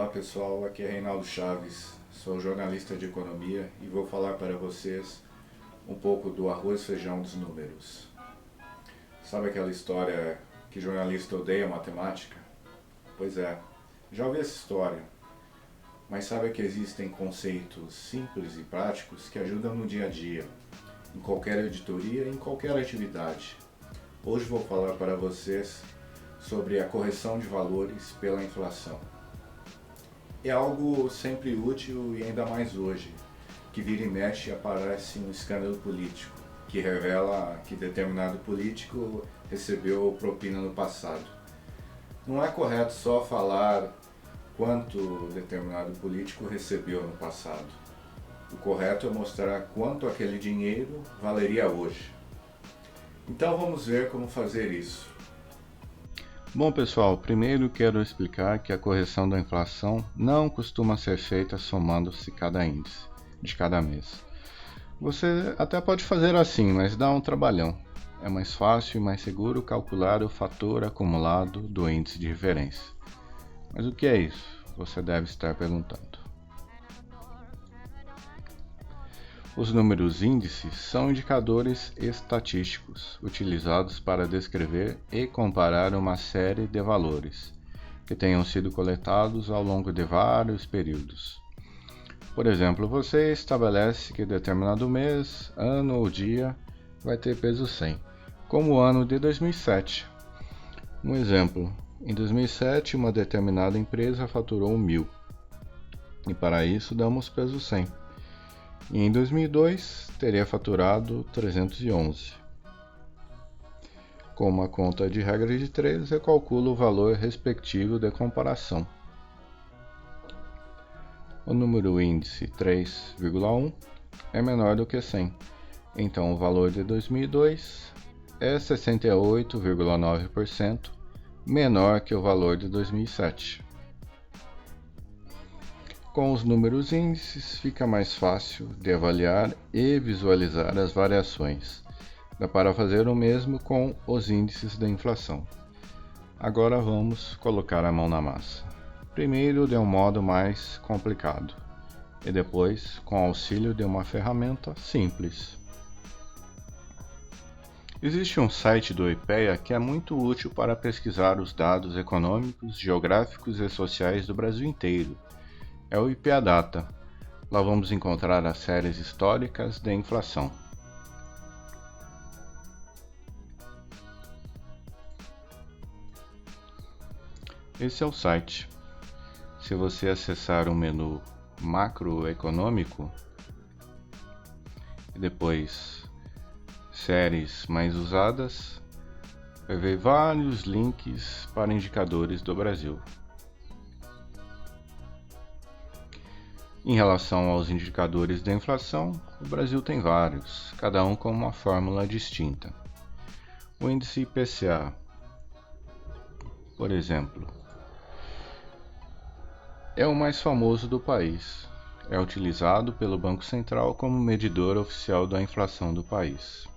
Olá pessoal, aqui é Reinaldo Chaves, sou jornalista de economia e vou falar para vocês um pouco do arroz e feijão dos números. Sabe aquela história que jornalista odeia matemática? Pois é, já ouvi essa história, mas sabe que existem conceitos simples e práticos que ajudam no dia a dia, em qualquer editoria e em qualquer atividade. Hoje vou falar para vocês sobre a correção de valores pela inflação. É algo sempre útil e ainda mais hoje, que vira e mexe aparece um escândalo político, que revela que determinado político recebeu propina no passado. Não é correto só falar quanto determinado político recebeu no passado. O correto é mostrar quanto aquele dinheiro valeria hoje. Então vamos ver como fazer isso. Bom pessoal, primeiro quero explicar que a correção da inflação não costuma ser feita somando-se cada índice de cada mês. Você até pode fazer assim, mas dá um trabalhão. É mais fácil e mais seguro calcular o fator acumulado do índice de referência. Mas o que é isso? Você deve estar perguntando. Os números índices são indicadores estatísticos utilizados para descrever e comparar uma série de valores que tenham sido coletados ao longo de vários períodos. Por exemplo, você estabelece que determinado mês, ano ou dia vai ter peso 100, como o ano de 2007. Um exemplo, em 2007 uma determinada empresa faturou 1.000 e para isso damos peso 100. E em 2002 teria faturado 311. Com uma conta de regra de 3, eu calculo o valor respectivo de comparação. O número índice 3,1 é menor do que 100, então o valor de 2002 é 68,9% menor que o valor de 2007. Com os números índices fica mais fácil de avaliar e visualizar as variações. Dá para fazer o mesmo com os índices da inflação. Agora vamos colocar a mão na massa. Primeiro de um modo mais complicado e depois com auxílio de uma ferramenta simples. Existe um site do IPEA que é muito útil para pesquisar os dados econômicos, geográficos e sociais do Brasil inteiro. É o IPEA Data. Lá vamos encontrar as séries históricas de inflação. Esse é o site. Se você acessar o menu macroeconômico e depois séries mais usadas, vai ver vários links para indicadores do Brasil. Em relação aos indicadores da inflação, o Brasil tem vários, cada um com uma fórmula distinta. O índice IPCA, por exemplo, é o mais famoso do país. É utilizado pelo Banco Central como medidor oficial da inflação do país.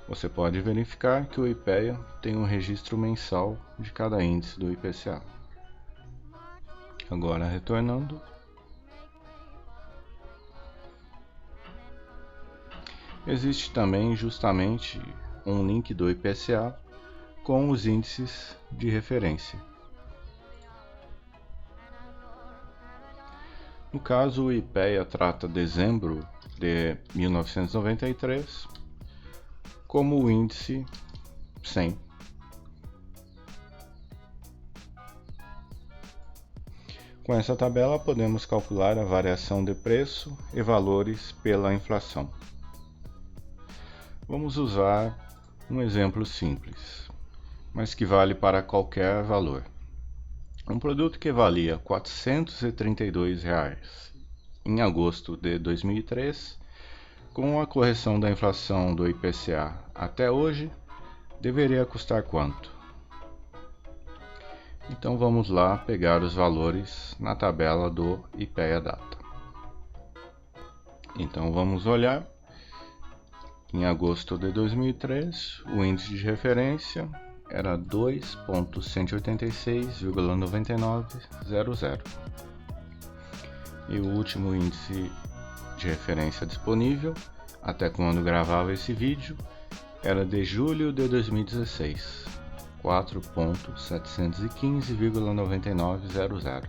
Você pode verificar que o IPEA tem um registro mensal de cada índice do IPCA. Agora retornando. Existe também justamente um link do IPCA com os índices de referência. No caso, o IPEA trata dezembro de 1993 como o índice 100. Com essa tabela podemos calcular a variação de preço e valores pela inflação. Vamos usar um exemplo simples, mas que vale para qualquer valor. Um produto que valia R$ 432 em agosto de 2003, com a correção da inflação do IPCA até hoje, deveria custar quanto? Então vamos lá pegar os valores na tabela do IPEA Data. Então vamos olhar. Em agosto de 2003, o índice de referência era 2.186,9900. E o último índice de referência disponível, até quando gravava esse vídeo, era de julho de 2016, 4.715,9900.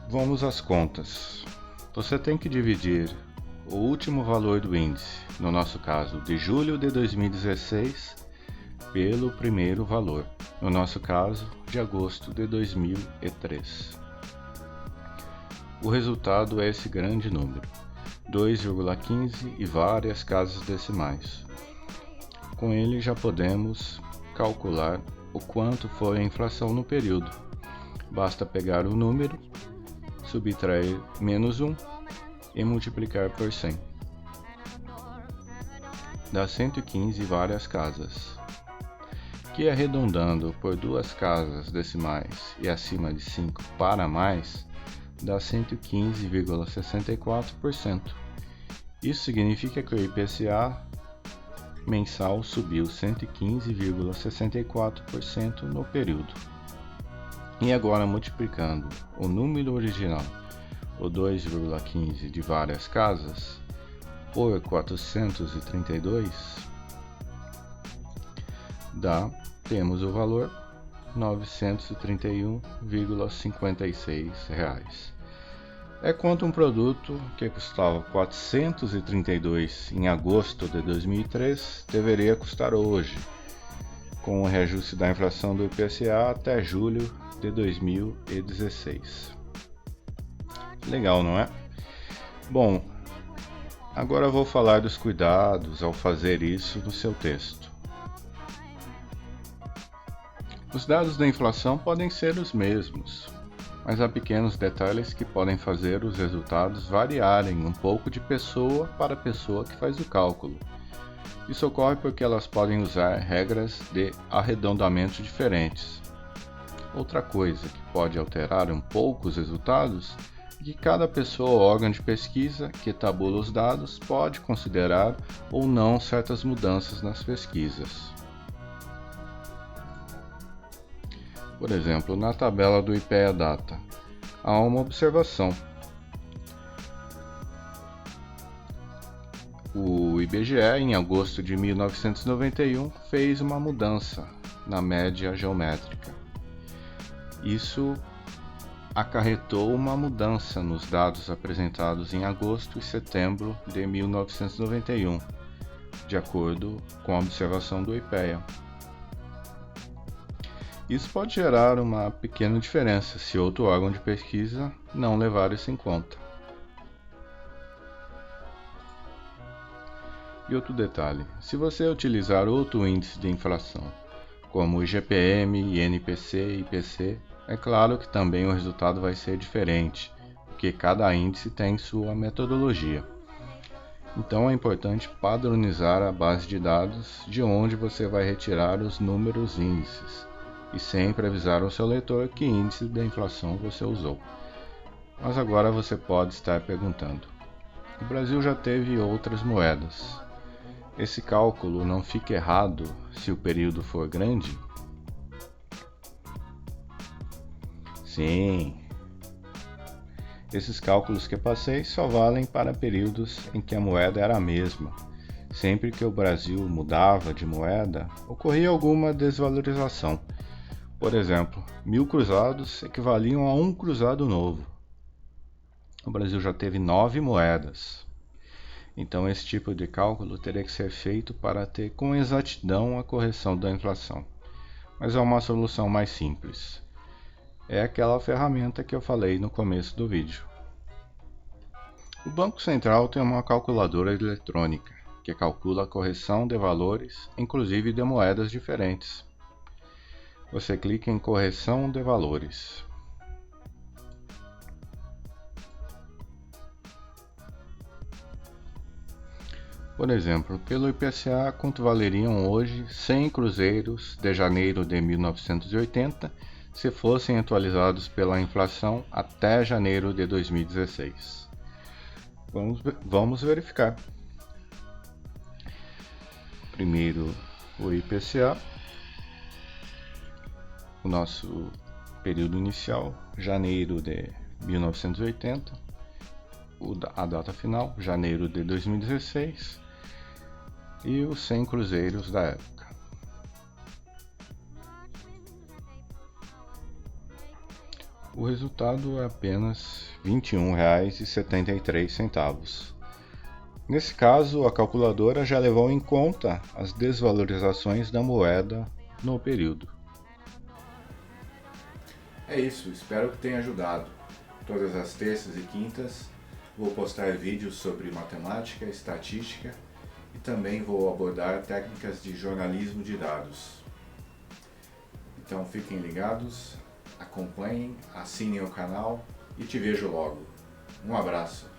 Vamos às contas. Você tem que dividir o último valor do índice, no nosso caso de julho de 2016, pelo primeiro valor, no nosso caso de agosto de 2003. O resultado é esse grande número, 2,15 e várias casas decimais. Com ele já podemos calcular o quanto foi a inflação no período. Basta pegar o número, subtrair menos 1 e multiplicar por 100. Dá 115 várias casas, que arredondando por duas casas decimais e acima de 5 para mais, dá 115,64%. Isso significa que o IPCA mensal subiu 115,64% no período. E agora, multiplicando o número original, o 2,15 de várias casas, por 432, temos o valor R$ 931,56. É quanto um produto que custava R$ 432 em agosto de 2003 deveria custar hoje, com o reajuste da inflação do IPCA até julho de 2016. Legal, não é? Bom, agora vou falar dos cuidados ao fazer isso no seu texto. Os dados da inflação podem ser os mesmos, mas há pequenos detalhes que podem fazer os resultados variarem um pouco de pessoa para pessoa que faz o cálculo. Isso ocorre porque elas podem usar regras de arredondamento diferentes. Outra coisa que pode alterar um pouco os resultados é que cada pessoa ou órgão de pesquisa que tabula os dados pode considerar ou não certas mudanças nas pesquisas. Por exemplo, na tabela do IPEA Data, há uma observação. O IBGE, em agosto de 1991, fez uma mudança na média geométrica. Isso acarretou uma mudança nos dados apresentados em agosto e setembro de 1991, de acordo com a observação do IPEA. Isso pode gerar uma pequena diferença se outro órgão de pesquisa não levar isso em conta. E outro detalhe, se você utilizar outro índice de inflação, como o IGPM, INPC e IPC, é claro que também o resultado vai ser diferente, porque cada índice tem sua metodologia. Então é importante padronizar a base de dados de onde você vai retirar os números índices, e sempre avisar ao seu leitor que índice da inflação você usou. Mas agora você pode estar perguntando: o Brasil já teve outras moedas. Esse cálculo não fica errado se o período for grande? Sim. Esses cálculos que passei só valem para períodos em que a moeda era a mesma. Sempre que o Brasil mudava de moeda, ocorria alguma desvalorização. Por exemplo, 1.000 cruzados equivaliam a um cruzado novo. O Brasil já teve 9 moedas. Então esse tipo de cálculo teria que ser feito para ter com exatidão a correção da inflação. Mas é uma solução mais simples. É aquela ferramenta que eu falei no começo do vídeo. O Banco Central tem uma calculadora eletrônica que calcula a correção de valores, inclusive de moedas diferentes. Você clica em correção de valores. Por exemplo, pelo IPCA, quanto valeriam hoje 100 cruzeiros de janeiro de 1980 se fossem atualizados pela inflação até janeiro de 2016? Vamos verificar. Primeiro, o IPCA, o nosso período inicial, janeiro de 1980, a data final, janeiro de 2016, e os 100 cruzeiros da época. O resultado é apenas R$ 21,73. Nesse caso, a calculadora já levou em conta as desvalorizações da moeda no período. É isso, espero que tenha ajudado. Todas as terças e quintas vou postar vídeos sobre matemática, estatística e também vou abordar técnicas de jornalismo de dados. Então fiquem ligados, acompanhem, assinem o canal e te vejo logo. Um abraço!